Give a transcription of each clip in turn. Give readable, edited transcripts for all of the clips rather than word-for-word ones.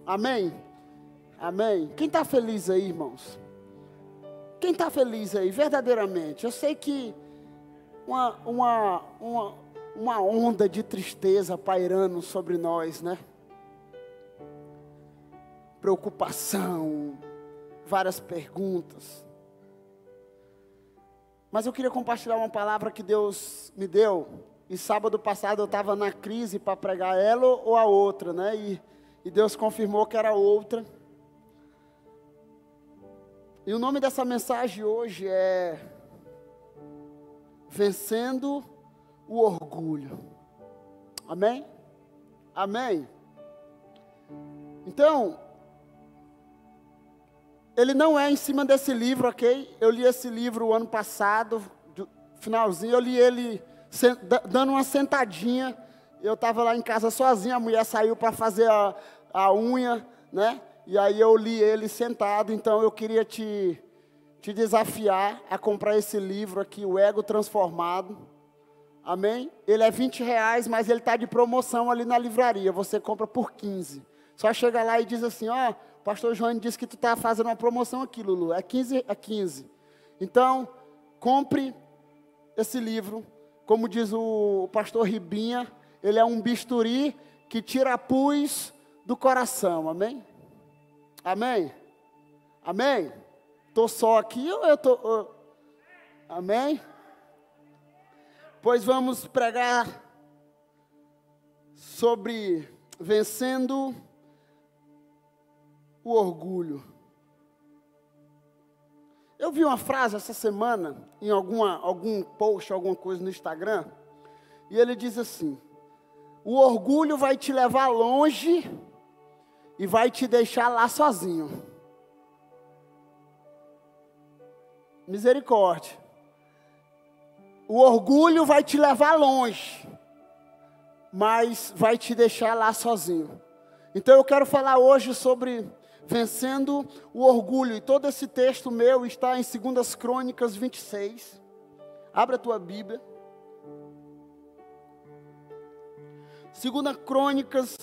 Amém? Amém? Quem está feliz aí, irmãos? Quem está feliz aí, verdadeiramente? Eu sei que uma onda de tristeza pairando sobre nós, né? Preocupação, várias perguntas. Mas eu queria compartilhar uma palavra que Deus me deu. E sábado passado eu estava na crise para pregar ela ou a outra, né? E Deus confirmou que era outra. E o nome dessa mensagem hoje é Vencendo o Orgulho. Amém? Amém? Então, ele não é em cima desse livro, ok? Eu li esse livro o ano passado, finalzinho, eu li ele dando uma sentadinha. Eu estava lá em casa sozinho, a mulher saiu para fazer a unha, né? E aí eu li ele sentado, então eu queria te desafiar a comprar esse livro aqui, O Ego Transformado. Amém? Ele é R$20, mas ele está de promoção ali na livraria, você compra por 15. Só chega lá e diz assim, ó, o pastor João disse que tu está fazendo uma promoção aqui, Lulu, é 15. Então, compre esse livro, como diz o pastor Ribinha, ele é um bisturi que tira pus do coração, amém? Amém? Amém? Estou só aqui ou eu estou... Amém? Pois vamos pregar sobre vencendo o orgulho. Eu vi uma frase essa semana, em algum post, alguma coisa no Instagram, e ele diz assim, o orgulho vai te levar longe e vai te deixar lá sozinho. Misericórdia. O orgulho vai te levar longe, mas vai te deixar lá sozinho. Então eu quero falar hoje sobre vencendo o orgulho. E todo esse texto meu está em 2 Crônicas 26. Abre a tua Bíblia. 2 Crônicas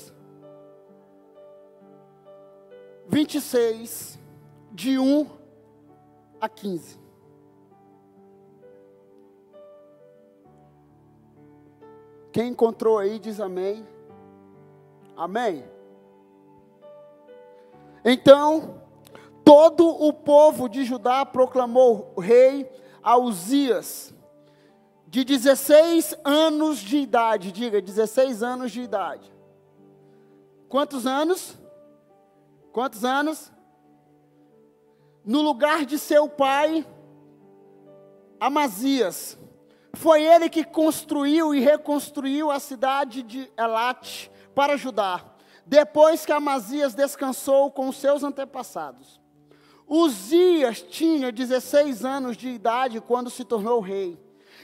26, de 1 a 15. Quem encontrou aí diz amém. Amém. Então, todo o povo de Judá proclamou o rei a Uzias, de 16 anos de idade. Diga, 16 anos de idade. Quantos anos? Quantos anos? No lugar de seu pai, Amazias. Foi ele que construiu e reconstruiu a cidade de Elate para ajudar, depois que Amazias descansou com seus antepassados. Uzias tinha 16 anos de idade quando se tornou rei,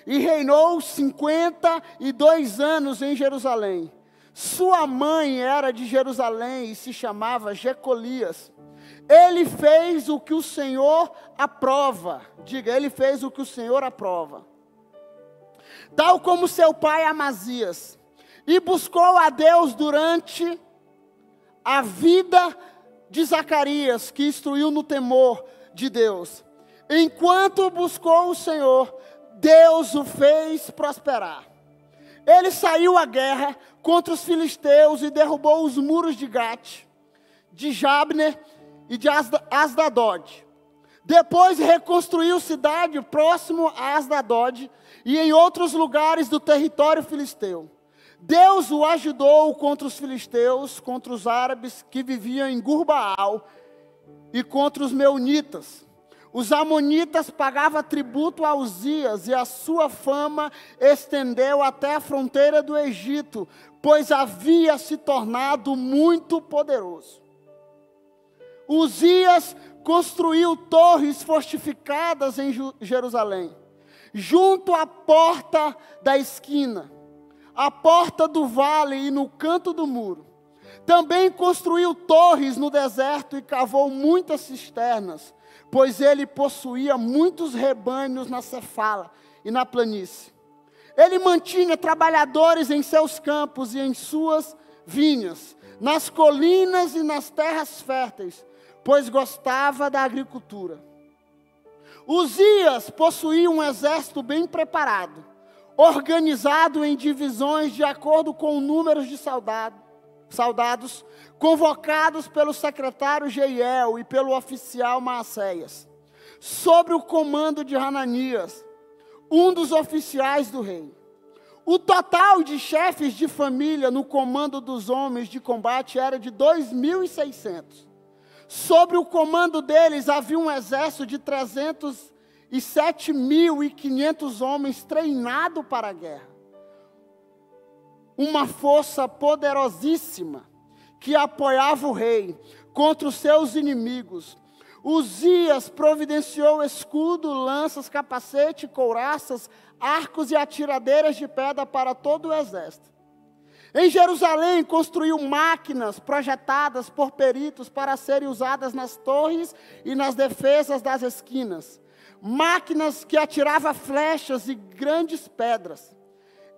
e reinou 52 anos em Jerusalém. Sua mãe era de Jerusalém e se chamava Jecolias. Ele fez o que o Senhor aprova. Diga, ele fez o que o Senhor aprova. Tal como seu pai Amazias, e buscou a Deus durante a vida de Zacarias, que instruiu no temor de Deus. Enquanto buscou o Senhor, Deus o fez prosperar. Ele saiu à guerra contra os filisteus e derrubou os muros de Gate, de Jabne e de Asdod. Depois reconstruiu cidade próximo a Asdod e em outros lugares do território filisteu. Deus o ajudou contra os filisteus, contra os árabes que viviam em Gurbaal e contra os meunitas. Os amonitas pagavam tributo a Uzias e a sua fama estendeu até a fronteira do Egito, pois havia se tornado muito poderoso. Uzias construiu torres fortificadas em Jerusalém, junto à porta da esquina, à porta do vale e no canto do muro. Também construiu torres no deserto e cavou muitas cisternas, pois ele possuía muitos rebanhos na Cefala e na planície. Ele mantinha trabalhadores em seus campos e em suas vinhas, nas colinas e nas terras férteis, pois gostava da agricultura. Uzias possuía um exército bem preparado, organizado em divisões de acordo com o número de soldados, convocados pelo secretário Jeiel e pelo oficial Maacéias, sob o comando de Hananias, um dos oficiais do rei. O total de chefes de família no comando dos homens de combate era de 2.600. Sobre o comando deles havia um exército de 307.500 homens treinados para a guerra. Uma força poderosíssima que apoiava o rei contra os seus inimigos. Uzias providenciou escudo, lanças, capacete, couraças, arcos e atiradeiras de pedra para todo o exército. Em Jerusalém, construiu máquinas projetadas por peritos para serem usadas nas torres e nas defesas das esquinas. Máquinas que atiravam flechas e grandes pedras.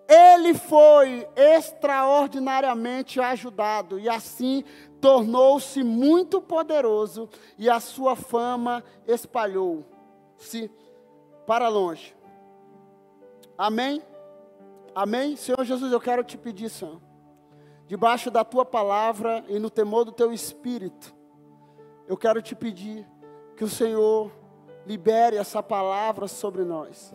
Ele foi extraordinariamente ajudado e assim tornou-se muito poderoso e a sua fama espalhou-se para longe. Amém? Amém? Senhor Jesus, eu quero te pedir, Senhor, debaixo da tua palavra e no temor do teu Espírito, eu quero te pedir que o Senhor libere essa palavra sobre nós.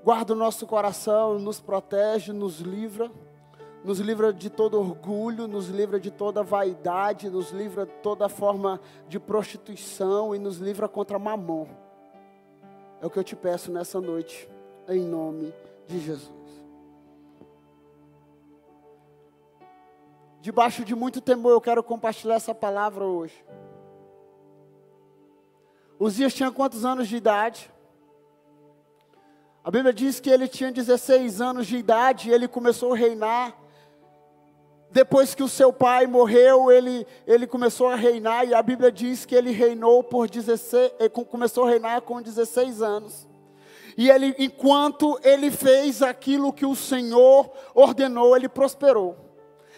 Guarda o nosso coração, nos protege, nos livra de todo orgulho, nos livra de toda vaidade, nos livra de toda forma de prostituição e nos livra contra Mamon. É o que eu te peço nessa noite, em nome de Jesus. Debaixo de muito temor, eu quero compartilhar essa palavra hoje. Uzias tinha quantos anos de idade? A Bíblia diz que ele tinha 16 anos de idade e ele começou a reinar. Depois que o seu pai morreu, ele começou a reinar, e a Bíblia diz que ele reinou começou a reinar com 16 anos. E enquanto ele fez aquilo que o Senhor ordenou, ele prosperou.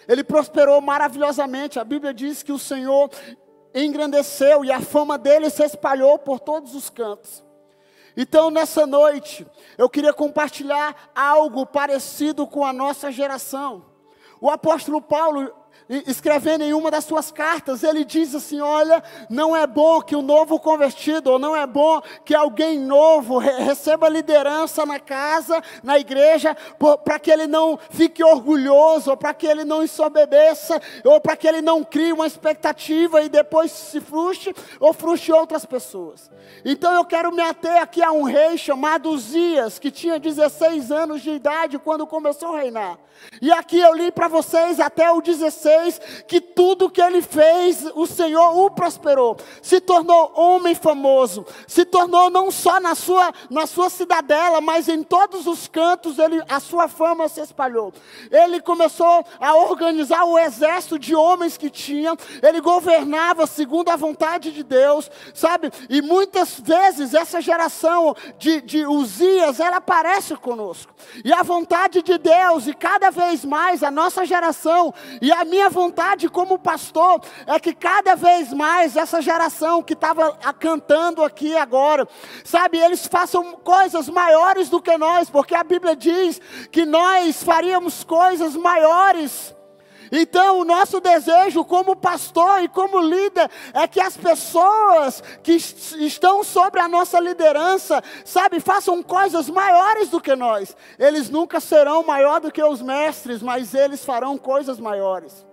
Ele prosperou maravilhosamente. A Bíblia diz que o Senhor engrandeceu e a fama dele se espalhou por todos os cantos. Então, nessa noite, eu queria compartilhar algo parecido com a nossa geração. O apóstolo Paulo, escrevendo em uma das suas cartas, ele diz assim: olha, não é bom que o novo convertido, ou não é bom que alguém novo receba liderança na casa, na igreja, para que ele não fique orgulhoso, ou para que ele não ensoberbeça, ou para que ele não crie uma expectativa e depois se frustre, ou frustre outras pessoas. Então eu quero me ater aqui a um rei chamado Uzias, que tinha 16 anos de idade quando começou a reinar. E aqui eu li para vocês até o 16, que tudo que ele fez, o Senhor o prosperou. Se tornou homem famoso, se tornou não só na sua cidadela, mas em todos os cantos a sua fama se espalhou. Ele começou a organizar o exército de homens que tinha, ele governava segundo a vontade de Deus, sabe? E muitas vezes essa geração de Uzias, ela aparece conosco. E a vontade de Deus, e cada vez mais a nossa geração, e a minha vontade como pastor, é que cada vez mais essa geração que estava cantando aqui agora, sabe, eles façam coisas maiores do que nós, porque a Bíblia diz que nós faríamos coisas maiores. Então o nosso desejo como pastor e como líder é que as pessoas que estão sobre a nossa liderança, sabe, façam coisas maiores do que nós. Eles nunca serão maior do que os mestres, mas eles farão coisas maiores.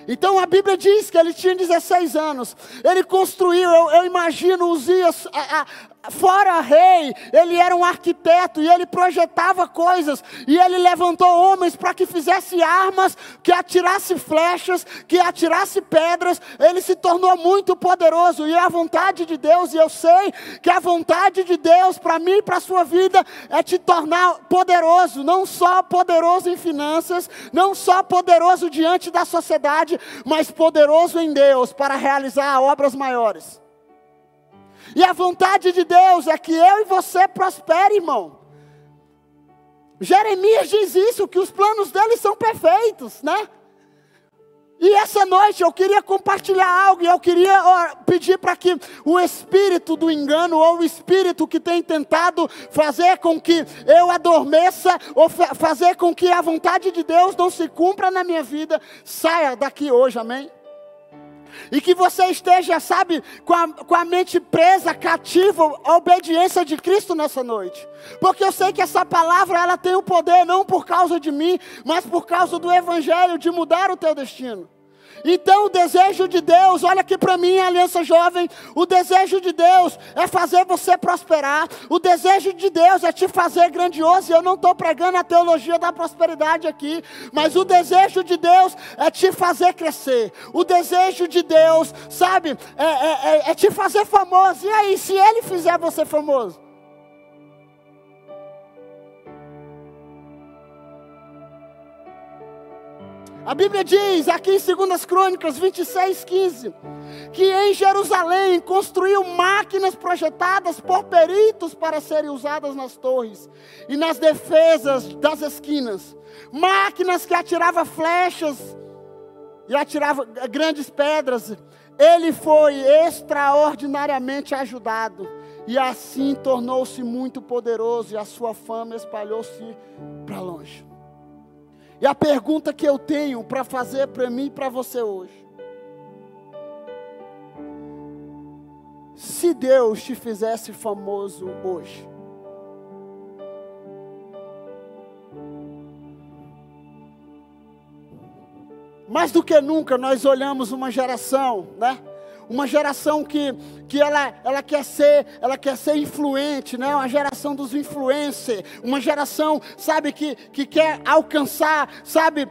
Então a Bíblia diz que ele tinha 16 anos, ele construiu, eu imagino Uzias, fora rei, ele era um arquiteto e ele projetava coisas, e ele levantou homens para que fizesse armas, que atirasse flechas, que atirasse pedras. Ele se tornou muito poderoso, e a vontade de Deus, e eu sei que a vontade de Deus para mim e para a sua vida é te tornar poderoso, não só poderoso em finanças, não só poderoso diante da sociedade, mas poderoso em Deus para realizar obras maiores. E a vontade de Deus é que eu e você prospere, irmão. Jeremias diz isso, que os planos dele são perfeitos, né? E essa noite eu queria compartilhar algo, e eu queria pedir para que o espírito do engano, ou o espírito que tem tentado fazer com que eu adormeça, ou fazer com que a vontade de Deus não se cumpra na minha vida, saia daqui hoje, amém? E que você esteja, sabe, com a mente presa, cativa, à obediência de Cristo nessa noite. Porque eu sei que essa palavra, ela tem o poder, não por causa de mim, mas por causa do Evangelho, de mudar o teu destino. Então o desejo de Deus, olha aqui para mim, Aliança Jovem, o desejo de Deus é fazer você prosperar, o desejo de Deus é te fazer grandioso, e eu não estou pregando a teologia da prosperidade aqui, mas o desejo de Deus é te fazer crescer, o desejo de Deus, sabe, é te fazer famoso. E aí, se Ele fizer você famoso? A Bíblia diz aqui em 2 Crônicas 26:15, que em Jerusalém construiu máquinas projetadas por peritos para serem usadas nas torres e nas defesas das esquinas. Máquinas que atiravam flechas e atiravam grandes pedras. Ele foi extraordinariamente ajudado e assim tornou-se muito poderoso, e a sua fama espalhou-se para longe. E a pergunta que eu tenho para fazer para mim e para você hoje: se Deus te fizesse famoso hoje, mais do que nunca nós olhamos uma geração, né? Uma geração que ela quer ser influente, né? Uma geração dos influencers, uma geração, sabe, que quer alcançar, sabe,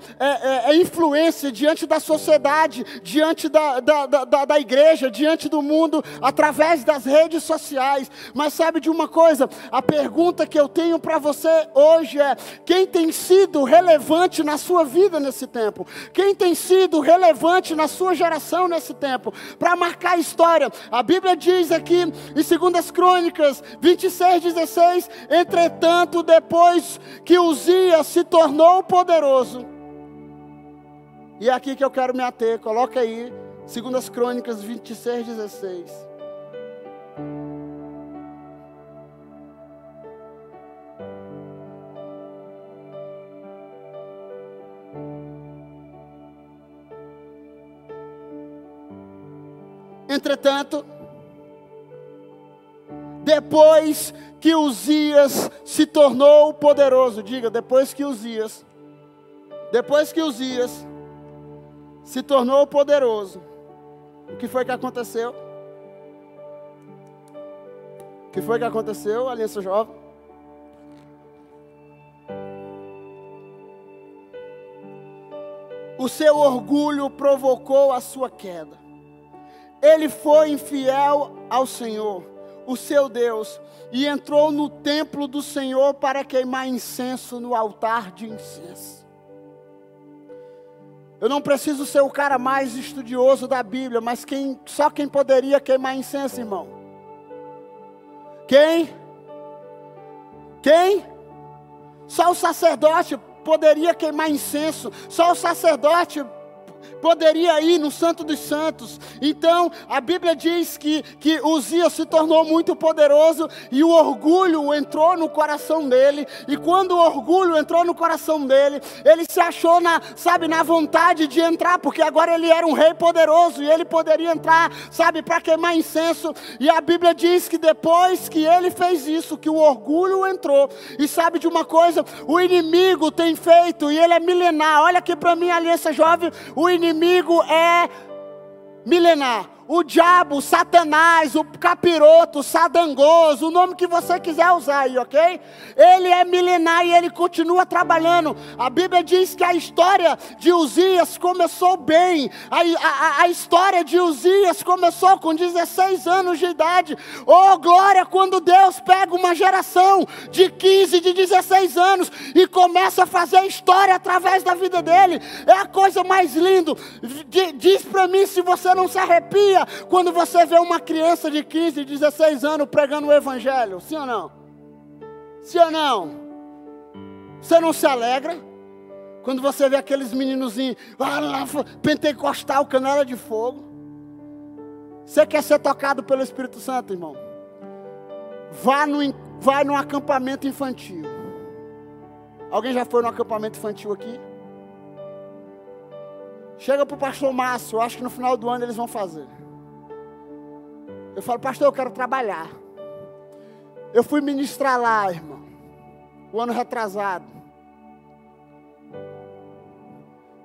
influência diante da sociedade, diante da igreja, diante do mundo, através das redes sociais. Mas sabe de uma coisa? A pergunta que eu tenho para você hoje é: quem tem sido relevante na sua vida nesse tempo? Quem tem sido relevante na sua geração nesse tempo? Para marcar a história. A Bíblia diz aqui em 2 Crônicas 26:16, entretanto, depois que Uzias se tornou poderoso, e é aqui que eu quero me ater, coloca aí, 2 Crônicas 26:16. Entretanto, depois que Uzias se tornou poderoso, diga, depois que Uzias se tornou poderoso, o que foi que aconteceu? O que foi que aconteceu, Aliança Jovem? O seu orgulho provocou a sua queda. Ele foi infiel ao Senhor, o seu Deus, e entrou no templo do Senhor para queimar incenso no altar de incenso. Eu não preciso ser o cara mais estudioso da Bíblia, mas só quem poderia queimar incenso, irmão? Quem? Só o sacerdote poderia queimar incenso, só o sacerdote poderia ir no Santo dos Santos. Então a Bíblia diz que Uzias se tornou muito poderoso, e o orgulho entrou no coração dele. E quando o orgulho entrou no coração dele, ele se achou na vontade de entrar, porque agora ele era um rei poderoso e ele poderia entrar, sabe, para queimar incenso. E a Bíblia diz que depois que ele fez isso, que o orgulho entrou. E sabe de uma coisa? O inimigo tem feito, e ele é milenar. Olha aqui para mim, Aliança Jovem, o inimigo é milenar. O diabo, Satanás, o capiroto, o sadangoso, o nome que você quiser usar aí, ok? Ele é milenar e ele continua trabalhando. A Bíblia diz que a história de Uzias começou bem. A história de Uzias começou com 16 anos de idade. Oh, glória, quando Deus pega uma geração de 15, de 16 anos e começa a fazer história através da vida dele. É a coisa mais linda. Diz para mim se você não se arrepia quando você vê uma criança de 15, 16 anos pregando o Evangelho. Sim ou não? Sim ou não? Você não se alegra quando você vê aqueles meninozinhos, pentecostal, canela de fogo? Você quer ser tocado pelo Espírito Santo, irmão? Vai num acampamento infantil. Alguém já foi no acampamento infantil aqui? Chega para o pastor Márcio, eu acho que no final do ano eles vão fazer. Eu falo, pastor, eu quero trabalhar. Eu fui ministrar lá, irmão, o ano retrasado.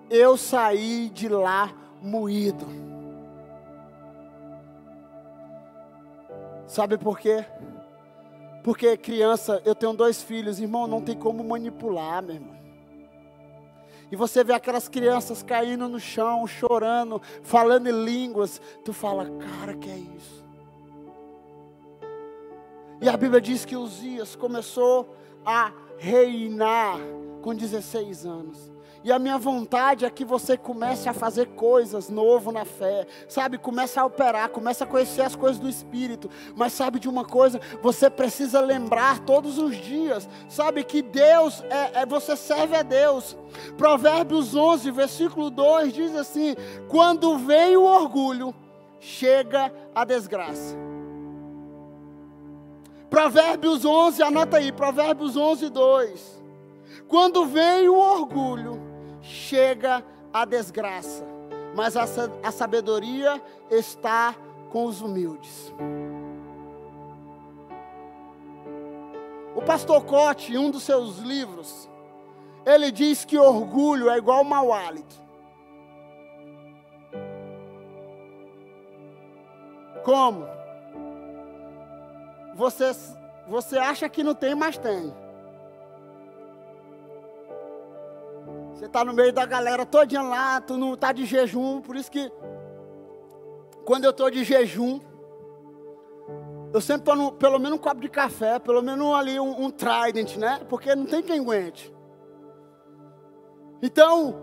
Eu saí de lá moído. Sabe por quê? Porque criança, eu tenho 2 filhos, irmão, não tem como manipular, meu irmão. E você vê aquelas crianças caindo no chão, chorando, falando em línguas. Tu fala, cara, que é isso? E a Bíblia diz que Uzias começou a reinar com 16 anos. E a minha vontade é que você comece a fazer coisas novo na fé, sabe? Comece a operar, comece a conhecer as coisas do Espírito. Mas sabe de uma coisa? Você precisa lembrar todos os dias, sabe? Que Deus, você serve a Deus. Provérbios 11, versículo 2 diz assim: quando vem o orgulho, chega a desgraça. Provérbios 11, anota aí, Provérbios 11, 2. Quando vem o orgulho, chega a desgraça, mas a sabedoria está com os humildes. O pastor Cote, em um dos seus livros, ele diz que orgulho é igual mau hálito. Como? Você acha que não tem, mas tem. Você está no meio da galera todinha lá, tu não está de jejum, por isso que quando eu estou de jejum, eu sempre tomo pelo menos um copo de café, pelo menos ali um Trident, né? Porque não tem quem aguente. Então,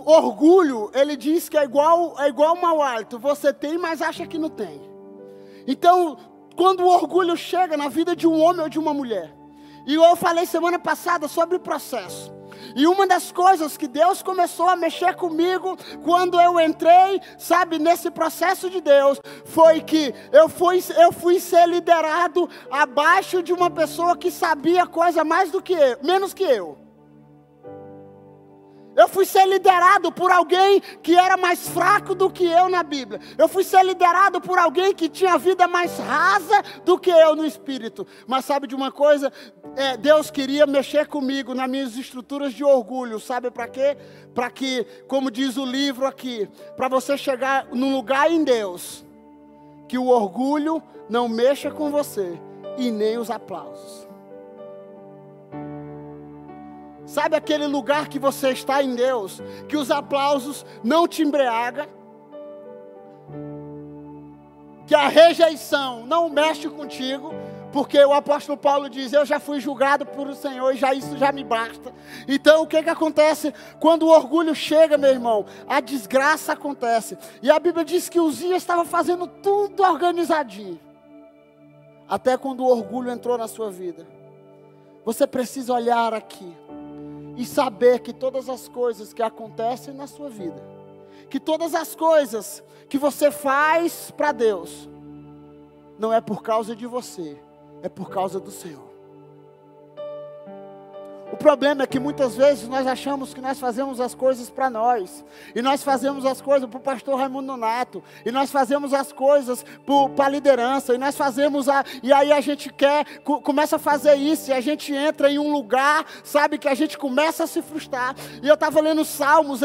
orgulho, ele diz que é igual mau hálito. Você tem, mas acha que não tem. Então, quando o orgulho chega na vida de um homem ou de uma mulher, e eu falei semana passada sobre o processo. E uma das coisas que Deus começou a mexer comigo quando eu entrei, sabe, nesse processo de Deus, foi que eu fui ser liderado abaixo de uma pessoa que sabia coisa menos que eu. Eu fui ser liderado por alguém que era mais fraco do que eu na Bíblia. Eu fui ser liderado por alguém que tinha a vida mais rasa do que eu no Espírito. Mas sabe de uma coisa? Deus queria mexer comigo nas minhas estruturas de orgulho. Sabe para quê? Para que, como diz o livro aqui, para você chegar num lugar em Deus, que o orgulho não mexa com você e nem os aplausos. Sabe aquele lugar que você está em Deus, que os aplausos não te embriagam, que a rejeição não mexe contigo, porque o apóstolo Paulo diz, eu já fui julgado por o Senhor e isso já me basta. Então o que acontece? Quando o orgulho chega, meu irmão, a desgraça acontece. E a Bíblia diz que Uzias estava fazendo tudo organizadinho, até quando o orgulho entrou na sua vida. Você precisa olhar aqui e saber que todas as coisas que acontecem na sua vida, que todas as coisas que você faz para Deus, não é por causa de você, é por causa do Senhor. O problema é que muitas vezes nós achamos que nós fazemos as coisas para nós. E nós fazemos as coisas para o pastor Raimundo Nonato. E nós fazemos as coisas para a liderança. E nós fazemos e aí a gente começa a fazer isso. E a gente entra em um lugar, sabe, que a gente começa a se frustrar. E eu estava lendo Salmos,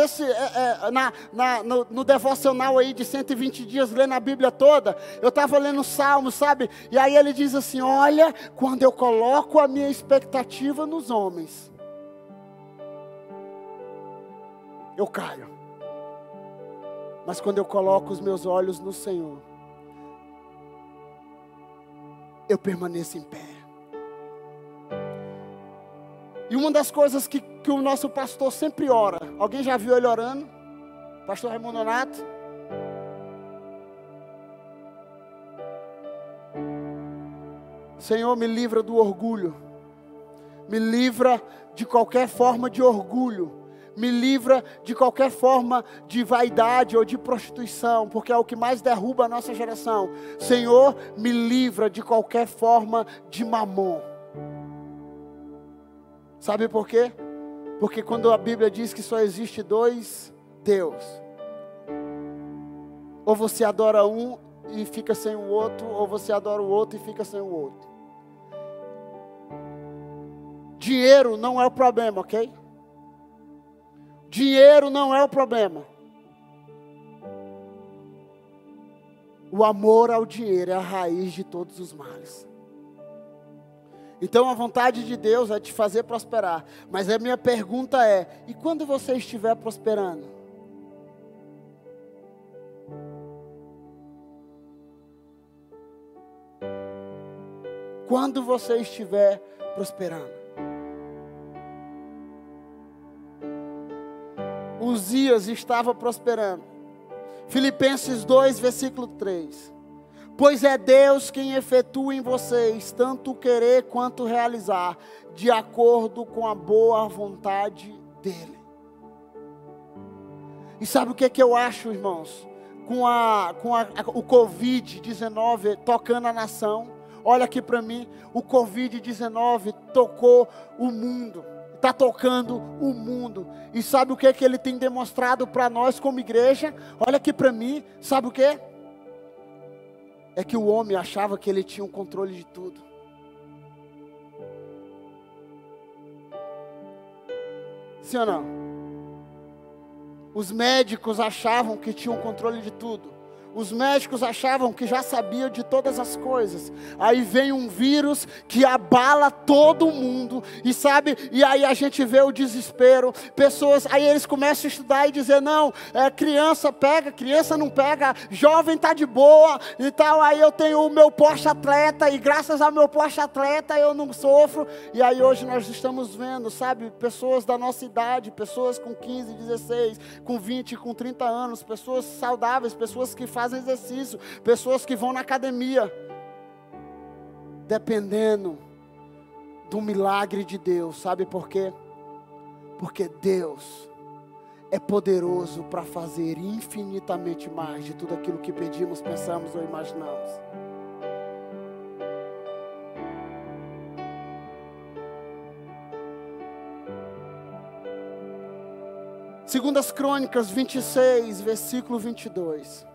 no devocional aí de 120 dias, lendo a Bíblia toda. Eu estava lendo Salmos, sabe. E aí ele diz assim, olha, quando eu coloco a minha expectativa nos homens, eu caio. Mas quando eu coloco os meus olhos no Senhor, eu permaneço em pé. E uma das coisas que o nosso pastor sempre ora, alguém já viu ele orando? Pastor Raimundo Nonato? Senhor, me livra do orgulho, Me livra de qualquer forma de orgulho. Me livra de qualquer forma de vaidade ou de prostituição, porque é o que mais derruba a nossa geração. Senhor, me livra de qualquer forma de mamon. Sabe por quê? Porque quando a Bíblia diz que só existe dois Deus, ou você adora um e fica sem o outro, ou você adora o outro e fica sem o outro. Dinheiro não é o problema, ok? Dinheiro não é o problema. O amor ao dinheiro é a raiz de todos os males. Então a vontade de Deus é te fazer prosperar. Mas a minha pergunta é: e quando você estiver prosperando? Quando você estiver prosperando? Uzias estava prosperando. Filipenses 2, versículo 3. Pois é Deus quem efetua em vocês tanto o querer quanto o realizar, de acordo com a boa vontade dEle. E sabe o que eu acho, irmãos? Com o Covid-19 tocando a nação. Olha aqui para mim, o Covid-19 tocou o mundo. Está tocando o mundo. E sabe o que ele tem demonstrado para nós como igreja? Olha aqui para mim, sabe o que? É que o homem achava que ele tinha o controle de tudo. Sim ou não? Os médicos achavam que tinham o controle de tudo. Os médicos achavam que já sabiam de todas as coisas. Aí vem um vírus que abala todo mundo. E sabe, e aí a gente vê o desespero. Pessoas, aí eles começam a estudar e dizer: não, criança pega, criança não pega, jovem está de boa e tal. Aí eu tenho o meu Porsche Atleta e graças ao meu Porsche Atleta eu não sofro. E aí hoje nós estamos vendo, sabe, pessoas da nossa idade, pessoas com 15, 16, com 20, com 30 anos, pessoas saudáveis, pessoas que fazem exercício, pessoas que vão na academia, dependendo do milagre de Deus. Sabe por quê? Porque Deus é poderoso para fazer infinitamente mais de tudo aquilo que pedimos, pensamos ou imaginamos. Segundas Crônicas 26, versículo 22.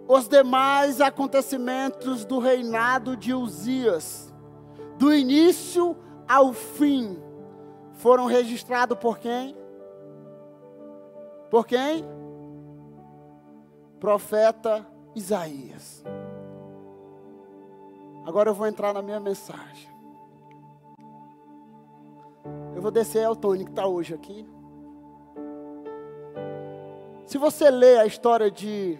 Os demais acontecimentos do reinado de Uzias, do início ao fim, foram registrados por quem? Por quem? Profeta Isaías. Agora eu vou entrar na minha mensagem. Eu vou descer ao Tony que está hoje aqui. Se você ler a história de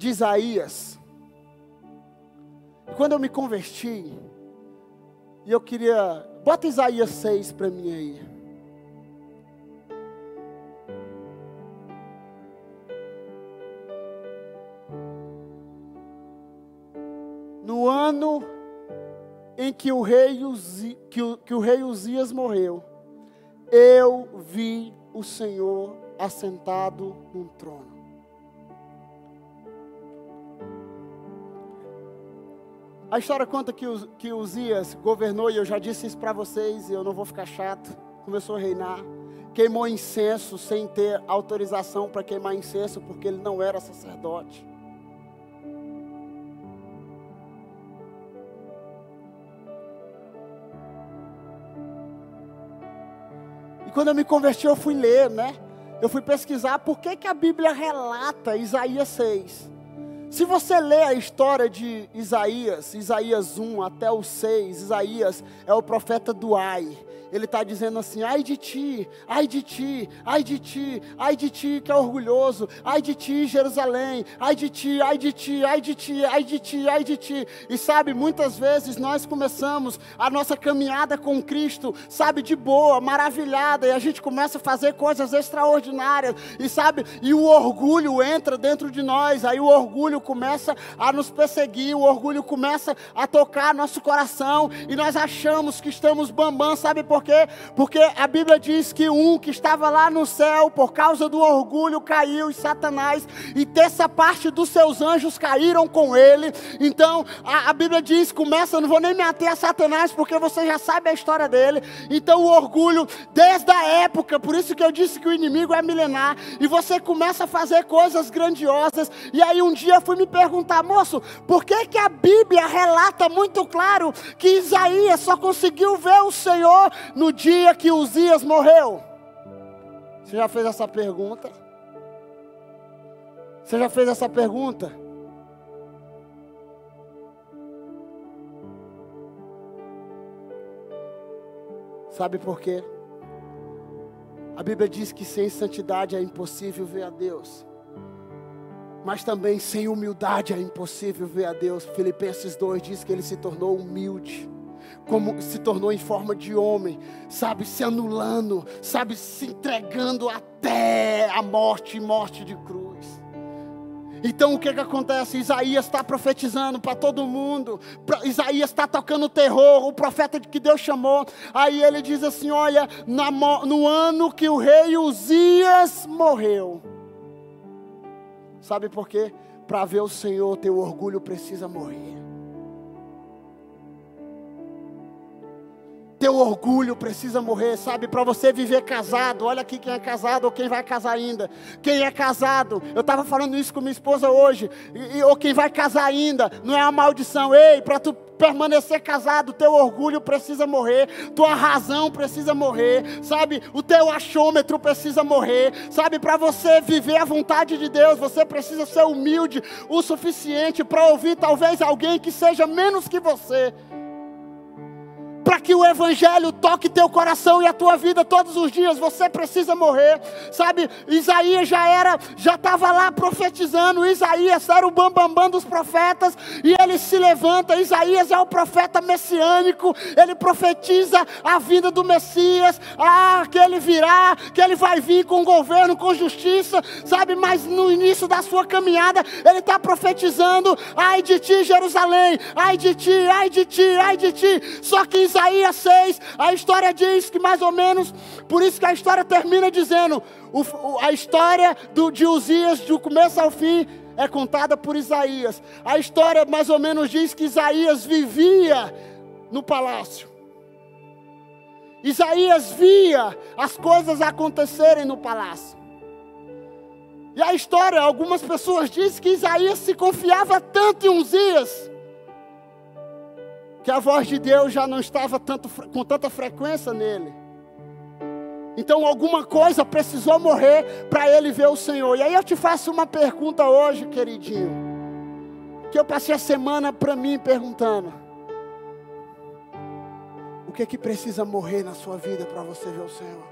Isaías, quando eu me converti, e eu queria, bota Isaías 6 para mim aí. No ano em que o rei Uzias morreu, eu vi o Senhor assentado num trono. A história conta que Uzias governou, e eu já disse isso para vocês, e eu não vou ficar chato. Começou a reinar, queimou incenso sem ter autorização para queimar incenso, porque ele não era sacerdote. E quando eu me converti, eu fui ler, né? Eu fui pesquisar por que a Bíblia relata Isaías 6. Se você ler a história de Isaías 1 até o 6, Isaías é o profeta do ai. Ele está dizendo assim: ai de ti, ai de ti, ai de ti, ai de ti que é orgulhoso, ai de ti Jerusalém, ai de ti, ai de ti, ai de ti, ai de ti, ai de ti. E sabe, muitas vezes nós começamos a nossa caminhada com Cristo, sabe, de boa, maravilhada, e a gente começa a fazer coisas extraordinárias, e sabe, e o orgulho entra dentro de nós, aí o orgulho começa a nos perseguir, o orgulho começa a tocar nosso coração, e nós achamos que estamos bambam, sabe por quê? Porque a Bíblia diz que um que estava lá no céu, por causa do orgulho, caiu, e Satanás, e terça parte dos seus anjos caíram com ele. Então, a Bíblia diz, começa, não vou nem me ater a Satanás, porque você já sabe a história dele. Então o orgulho, desde a época, por isso que eu disse que o inimigo é milenar, e você começa a fazer coisas grandiosas, e aí um dia eu fui me perguntar: moço, por que a Bíblia relata muito claro que Isaías só conseguiu ver o Senhor no dia que Uzias morreu? Você já fez essa pergunta? Você já fez essa pergunta? Sabe por quê? A Bíblia diz que sem santidade é impossível ver a Deus, mas também sem humildade é impossível ver a Deus. Filipenses 2 diz que ele se tornou humilde, como se tornou em forma de homem, sabe, se anulando, sabe, se entregando até a morte, morte de cruz. Então o que acontece? Isaías está profetizando para todo mundo, Isaías está tocando terror, o profeta que Deus chamou. Aí ele diz assim: olha, no ano que o rei Uzias morreu. Sabe por quê? Para ver o Senhor, teu orgulho precisa morrer. Teu orgulho precisa morrer, sabe, para você viver casado. Olha aqui quem é casado ou quem vai casar ainda. Quem é casado, eu estava falando isso com minha esposa hoje, ou quem vai casar ainda, não é uma maldição. Ei, para tu permanecer casado, teu orgulho precisa morrer, tua razão precisa morrer, sabe, o teu achômetro precisa morrer, sabe, para você viver a vontade de Deus, você precisa ser humilde o suficiente para ouvir talvez alguém que seja menos que você, para que o Evangelho toque teu coração e a tua vida todos os dias. Você precisa morrer, sabe, Isaías já estava lá profetizando. Isaías era o bambambam dos profetas, e ele se levanta. Isaías é o profeta messiânico, ele profetiza a vinda do Messias, que ele virá, que ele vai vir com governo, com justiça, sabe, mas no início da sua caminhada, ele está profetizando: ai de ti Jerusalém, ai de ti, ai de ti, ai de ti. Só que Isaías 6, a história diz que mais ou menos, por isso que a história termina dizendo, a história de Uzias, do começo ao fim, é contada por Isaías. A história mais ou menos diz que Isaías vivia no palácio. Isaías via as coisas acontecerem no palácio. E a história, algumas pessoas dizem que Isaías se confiava tanto em Uzias, que a voz de Deus já não estava com tanta frequência nele. Então alguma coisa precisou morrer para ele ver o Senhor. E aí eu te faço uma pergunta hoje, queridinho, que eu passei a semana para mim perguntando: o que é que precisa morrer na sua vida para você ver o Senhor?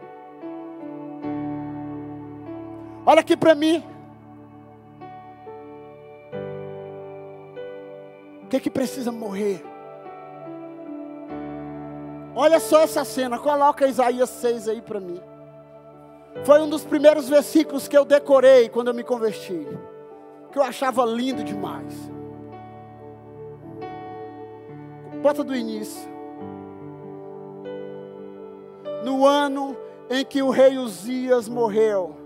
Olha aqui para mim. O que é que precisa morrer? Olha só essa cena, coloca Isaías 6 aí para mim. Foi um dos primeiros versículos que eu decorei quando eu me converti, que eu achava lindo demais. Bota do início. No ano em que o rei Uzias morreu,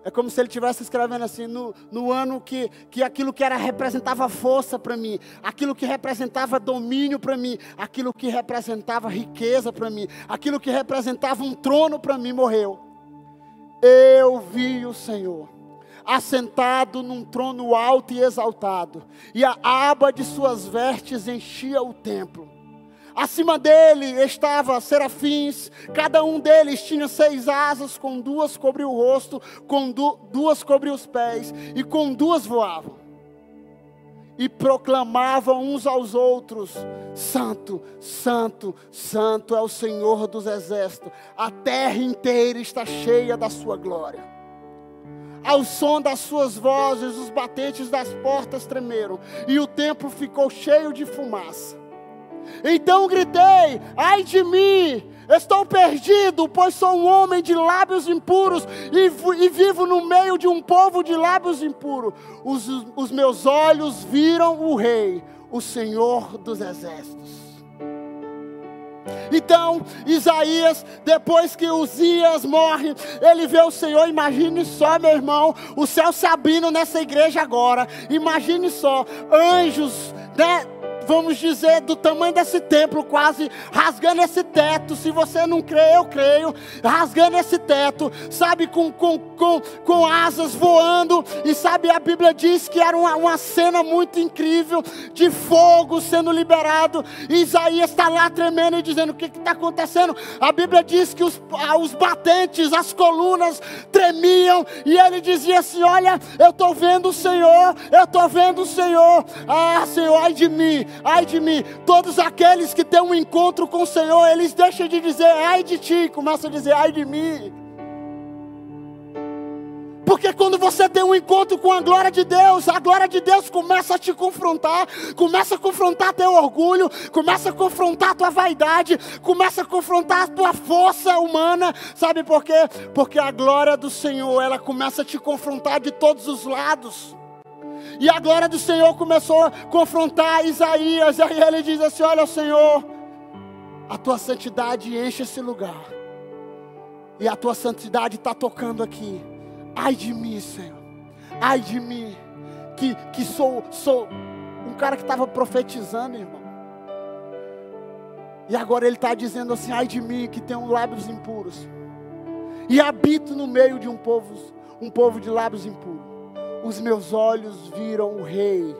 é como se ele estivesse escrevendo assim, no ano que aquilo que representava força para mim, aquilo que representava domínio para mim, aquilo que representava riqueza para mim, aquilo que representava um trono para mim, morreu. Eu vi o Senhor assentado num trono alto e exaltado, e a aba de suas vestes enchia o templo. Acima dele estavam serafins, cada um deles tinha 6 asas, com 2 cobriu o rosto, com 2 cobriu os pés, e com 2 voavam. e proclamavam uns aos outros: Santo, Santo, Santo é o Senhor dos exércitos, a terra inteira está cheia da sua glória. Ao som das suas vozes, os batentes das portas tremeram, e o templo ficou cheio de fumaça. Então gritei: ai de mim, estou perdido, pois sou um homem de lábios impuros, e vivo no meio de um povo de lábios impuros. Os meus olhos viram o Rei, o Senhor dos exércitos. Então, Isaías, depois que Uzias morre, ele vê o Senhor. Imagine só, meu irmão, o céu se abrindo nessa igreja agora. Imagine só, anjos, né? Vamos dizer, do tamanho desse templo, quase rasgando esse teto. Se você não crê, eu creio. Rasgando esse teto, sabe, com asas voando. E sabe, a Bíblia diz que era uma cena muito incrível, de fogo sendo liberado. E Isaías está lá tremendo e dizendo: o que está acontecendo? A Bíblia diz que os batentes, as colunas tremiam. E ele dizia assim: olha, eu estou vendo o Senhor, eu estou vendo o Senhor. Ah, Senhor, ai de mim. Ai de mim. Todos aqueles que têm um encontro com o Senhor, eles deixam de dizer ai de ti, e começam a dizer ai de mim. Porque quando você tem um encontro com a glória de Deus começa a te confrontar, começa a confrontar teu orgulho, começa a confrontar tua vaidade, começa a confrontar a tua força humana. Sabe por quê? Porque a glória do Senhor, ela começa a te confrontar de todos os lados. E a glória do Senhor começou a confrontar Isaías. E aí ele diz assim: olha, Senhor, a tua santidade enche esse lugar, e a tua santidade está tocando aqui. Ai de mim, Senhor, ai de mim, que sou um cara que estava profetizando, irmão. E agora ele está dizendo assim: ai de mim, que tenho lábios impuros, e habito no meio de um povo de lábios impuros. Os meus olhos viram o Rei.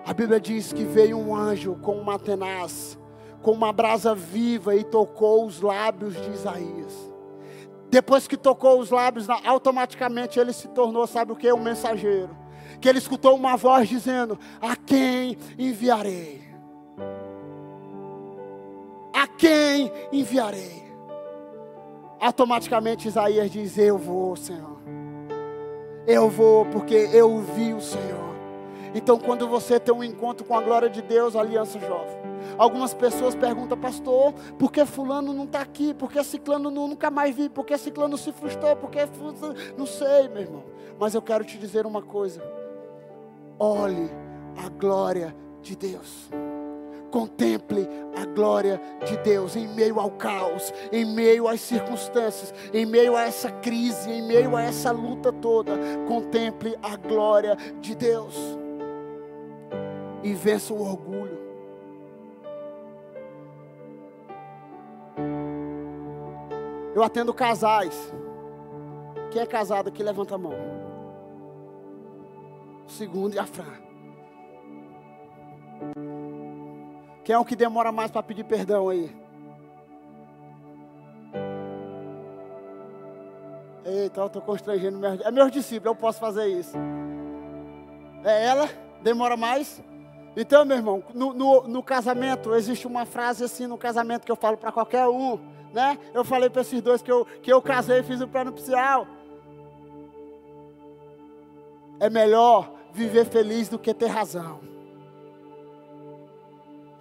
A Bíblia diz que veio um anjo com uma tenaz, com uma brasa viva, e tocou os lábios de Isaías. Depois que tocou os lábios, automaticamente ele se tornou, sabe o que? Um mensageiro. Que ele escutou uma voz dizendo: a quem enviarei? A quem enviarei? Automaticamente Isaías diz: eu vou, Senhor. Eu vou, porque eu vi o Senhor. Então, quando você tem um encontro com a glória de Deus, Aliança Jovem, algumas pessoas perguntam: pastor, por que fulano não está aqui? Por que ciclano nunca mais vi? Por que ciclano se frustrou? Por que... Não sei, meu irmão. Mas eu quero te dizer uma coisa: olhe a glória de Deus. Contemple a glória de Deus em meio ao caos, em meio às circunstâncias, em meio a essa crise, em meio a essa luta toda. Contemple a glória de Deus e vença o orgulho. Eu atendo casais. Quem é casado aqui, levanta a mão. O segundo e a Fran. Quem é o que demora mais para pedir perdão aí? Eita, eu estou constrangendo meus discípulos, eu posso fazer isso. É ela? Demora mais? Então, meu irmão, no casamento, existe uma frase assim no casamento que eu falo para qualquer um, né? Eu falei para esses dois que eu casei e fiz o pré-nupcial. É melhor viver feliz do que ter razão.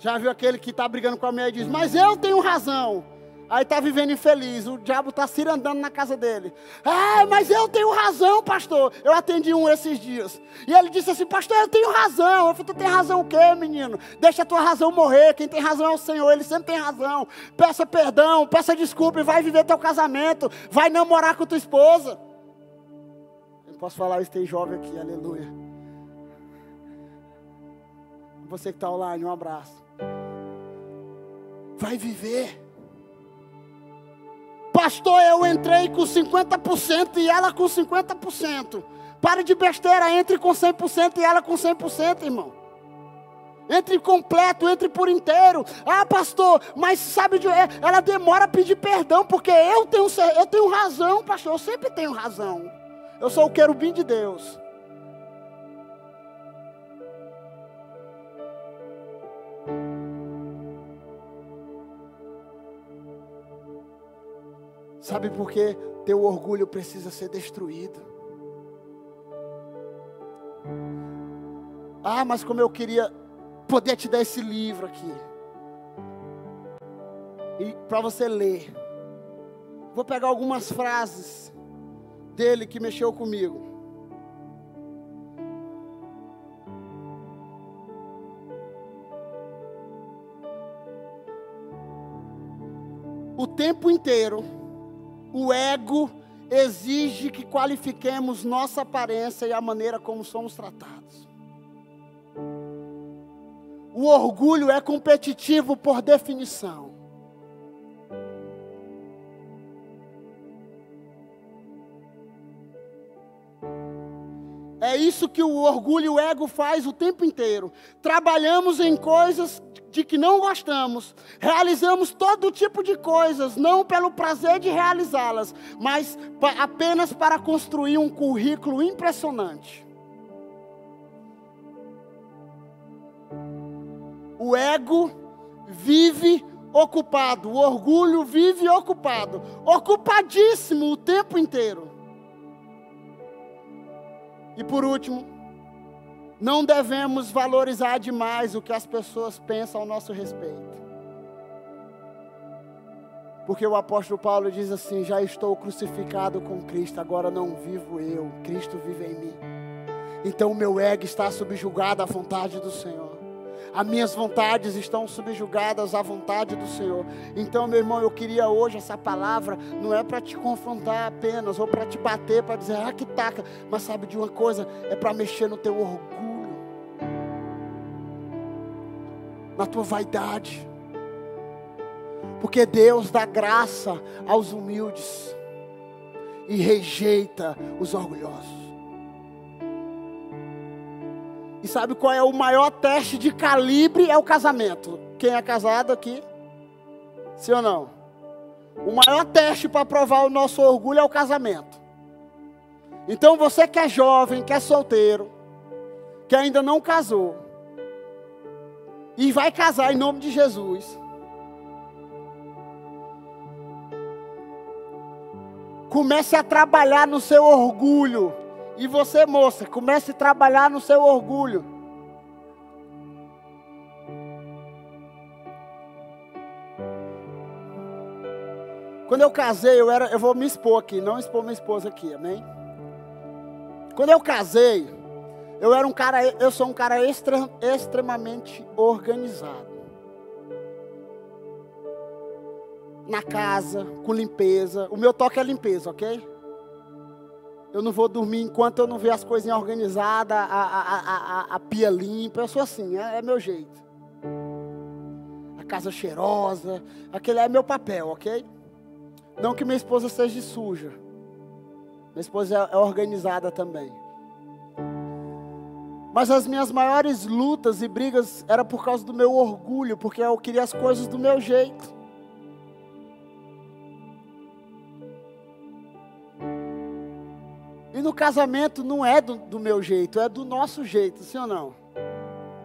Já viu aquele que está brigando com a mulher e diz: mas eu tenho razão. Aí está vivendo infeliz, o diabo está cirandando na casa dele. Ah, mas eu tenho razão, pastor. Eu atendi um esses dias. E ele disse assim: pastor, eu tenho razão. Eu falei: tu tem razão o quê, menino? Deixa a tua razão morrer. Quem tem razão é o Senhor, Ele sempre tem razão. Peça perdão, peça desculpa e vai viver teu casamento. Vai namorar com tua esposa. Eu posso falar isso, tem jovem aqui, aleluia. Você que está online, um abraço. Vai viver. Pastor, eu entrei com 50% e ela com 50%. Pare de besteira, entre com 100% e ela com 100%, irmão. Entre completo, entre por inteiro. Ah, pastor, mas sabe, ela demora a pedir perdão, porque eu tenho razão, pastor, eu sempre tenho razão. Eu sou o querubim de Deus. Sabe por quê? Teu orgulho precisa ser destruído. Ah, mas como eu queria poder te dar esse livro aqui. E para você ler. Vou pegar algumas frases dele que mexeu comigo. O tempo inteiro, o ego exige que qualifiquemos nossa aparência e a maneira como somos tratados. O orgulho é competitivo por definição. É isso que o orgulho e o ego faz o tempo inteiro. Trabalhamos em coisas de que não gostamos. Realizamos todo tipo de coisas, não pelo prazer de realizá-las, mas apenas para construir um currículo impressionante. O ego vive ocupado, o orgulho vive ocupado, ocupadíssimo o tempo inteiro. E por último, não devemos valorizar demais o que as pessoas pensam ao nosso respeito. Porque o apóstolo Paulo diz assim: já estou crucificado com Cristo, agora não vivo eu, Cristo vive em mim. Então o meu ego está subjugado à vontade do Senhor. As minhas vontades estão subjugadas à vontade do Senhor. Então, meu irmão, eu queria hoje essa palavra, não é para te confrontar apenas, ou para te bater, para dizer, que taca. Mas sabe de uma coisa? É para mexer no teu orgulho, na tua vaidade. Porque Deus dá graça aos humildes e rejeita os orgulhosos. E sabe qual é o maior teste de calibre? É o casamento. Quem é casado aqui? Sim ou não? O maior teste para provar o nosso orgulho é o casamento. Então você que é jovem, que é solteiro, que ainda não casou, e vai casar em nome de Jesus, comece a trabalhar no seu orgulho. E você, moça, comece a trabalhar no seu orgulho. Quando eu casei, eu vou me expor aqui, não expor minha esposa aqui, amém? Quando eu casei, eu sou um cara extremamente organizado. Na casa, com limpeza. O meu toque é limpeza, ok? Eu não vou dormir enquanto eu não ver as coisinhas organizadas, a pia limpa. Eu sou assim, é meu jeito. A casa cheirosa, aquele é meu papel, ok? Não que minha esposa seja suja. Minha esposa é organizada também. Mas as minhas maiores lutas e brigas eram por causa do meu orgulho, porque eu queria as coisas do meu jeito. E no casamento não é do meu jeito, é do nosso jeito, sim ou não?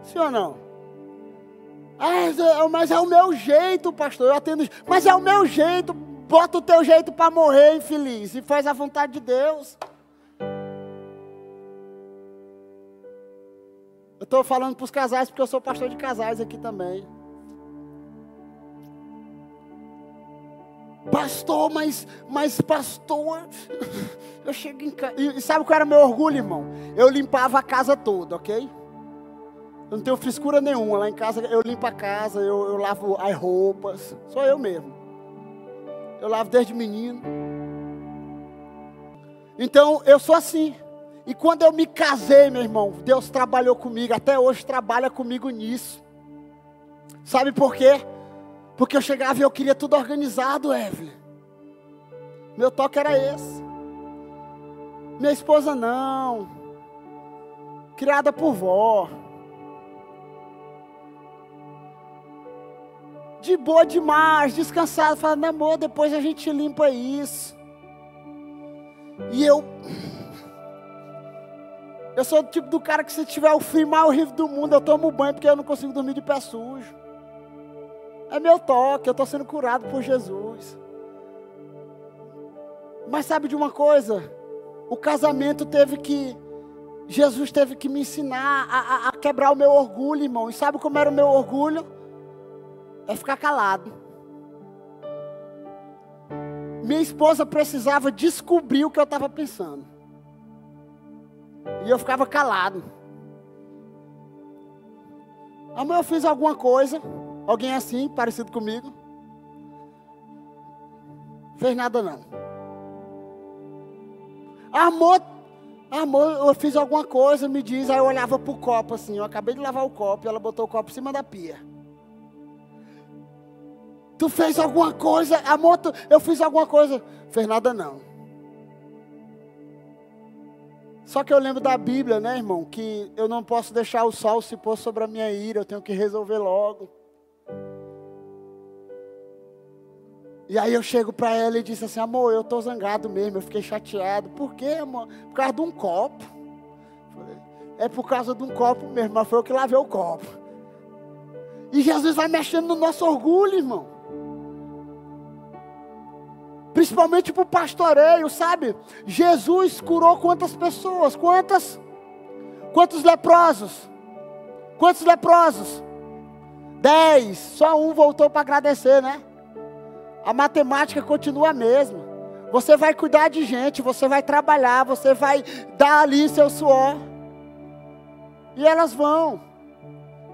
Sim ou não? Mas é o meu jeito, pastor, eu atendo. Mas é o meu jeito, bota o teu jeito para morrer, infeliz, e faz a vontade de Deus. Eu estou falando para os casais, porque eu sou pastor de casais aqui também. Pastor, mas pastor, eu chego em casa, e sabe qual era meu orgulho, irmão? Eu limpava a casa toda, ok? Eu não tenho frescura nenhuma, lá em casa eu limpo a casa, eu lavo as roupas, sou eu mesmo. Eu lavo desde menino. Então, eu sou assim. E quando eu me casei, meu irmão, Deus trabalhou comigo, até hoje trabalha comigo nisso. Sabe por quê? Porque eu chegava e eu queria tudo organizado, Evelyn. Meu toque era esse. Minha esposa não. Criada por vó. De boa demais, descansada. Falando, amor, depois a gente limpa isso. E eu sou o tipo do cara que se tiver o frio mais horrível do mundo, eu tomo banho porque eu não consigo dormir de pé sujo. É meu toque, eu estou sendo curado por Jesus. Mas sabe de uma coisa? O casamento Jesus teve que me ensinar a quebrar o meu orgulho, irmão. E sabe como era o meu orgulho? É ficar calado. Minha esposa precisava descobrir o que eu estava pensando. E eu ficava calado. Amor, eu fiz alguma coisa. Alguém assim, parecido comigo? Fez nada não. Amor, eu fiz alguma coisa, me diz. Aí eu olhava pro copo assim. Eu acabei de lavar o copo e ela botou o copo em cima da pia. Tu fez alguma coisa? Amor, eu fiz alguma coisa. Fez nada não. Só que eu lembro da Bíblia, né, irmão? Que eu não posso deixar o sol se pôr sobre a minha ira. Eu tenho que resolver logo. E aí eu chego para ela e disse assim: amor, eu estou zangado mesmo. Eu fiquei chateado. Por quê, amor? Por causa de um copo. Falei, é por causa de um copo mesmo. Mas foi eu que lavei o copo. E Jesus vai mexendo no nosso orgulho, irmão. Principalmente para o pastoreio, sabe? Jesus curou quantas pessoas? Quantos leprosos? Quantos leprosos? 10. Só um voltou para agradecer, né? A matemática continua a mesma. Você vai cuidar de gente, você vai trabalhar, você vai dar ali seu suor. E elas vão.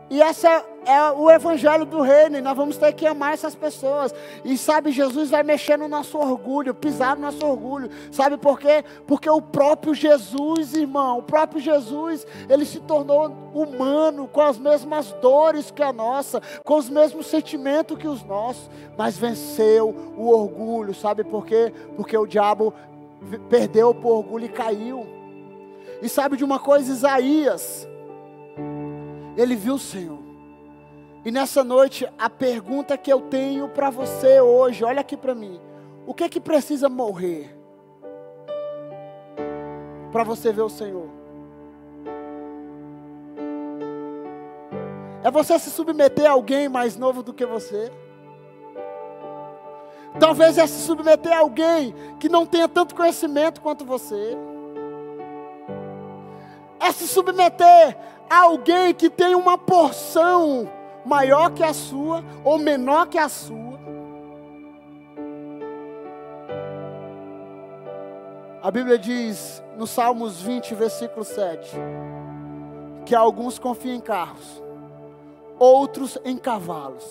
E esse é o evangelho do reino. E nós vamos ter que amar essas pessoas. E sabe, Jesus vai mexer no nosso orgulho, pisar no nosso orgulho. Sabe por quê? Porque o próprio Jesus, irmão, o próprio Jesus, ele se tornou humano, com as mesmas dores que a nossa, com os mesmos sentimentos que os nossos, mas venceu o orgulho. Sabe por quê? Porque o diabo perdeu por orgulho e caiu. E sabe de uma coisa? Isaías, ele viu o Senhor. E nessa noite, a pergunta que eu tenho para você hoje, olha aqui para mim. O que é que precisa morrer para você ver o Senhor? É você se submeter a alguém mais novo do que você? Talvez é se submeter a alguém que não tenha tanto conhecimento quanto você? É se submeter a alguém que tem uma porção maior que a sua ou menor que a sua? A Bíblia diz no Salmos 20, versículo 7, que alguns confiam em carros, outros em cavalos,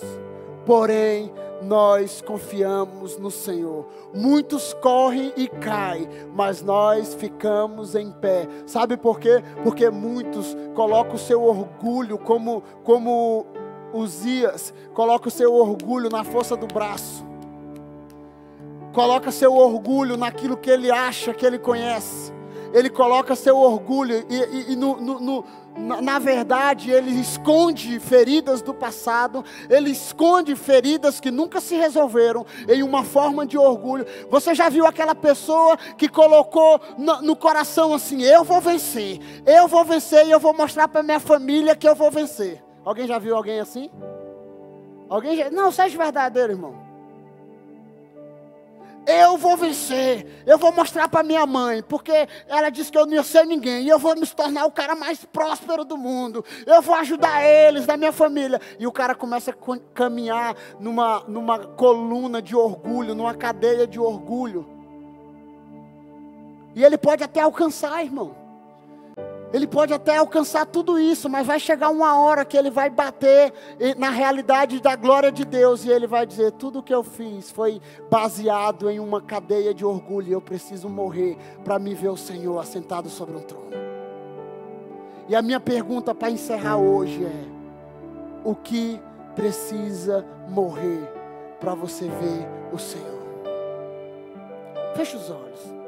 porém nós confiamos no Senhor. Muitos correm e caem, mas nós ficamos em pé. Sabe por quê? Porque muitos colocam o seu orgulho, como Uzias, coloca o seu orgulho na força do braço. Coloca seu orgulho naquilo que ele acha que ele conhece. Ele coloca seu orgulho e na verdade ele esconde feridas do passado. Ele esconde feridas que nunca se resolveram em uma forma de orgulho. Você já viu aquela pessoa que colocou no coração assim: eu vou vencer e eu vou mostrar para minha família que eu vou vencer? Alguém já viu alguém assim? Não, seja verdadeiro, irmão. Eu vou vencer, eu vou mostrar para minha mãe, porque ela disse que eu não ia ser ninguém, e eu vou me tornar o cara mais próspero do mundo, eu vou ajudar eles, da minha família. E o cara começa a caminhar numa coluna de orgulho, numa cadeia de orgulho. E ele pode até alcançar, irmão. Ele pode até alcançar tudo isso, mas vai chegar uma hora que ele vai bater na realidade da glória de Deus. E ele vai dizer: tudo o que eu fiz foi baseado em uma cadeia de orgulho. E eu preciso morrer para me ver o Senhor assentado sobre um trono. E a minha pergunta para encerrar hoje é: o que precisa morrer para você ver o Senhor? Feche os olhos.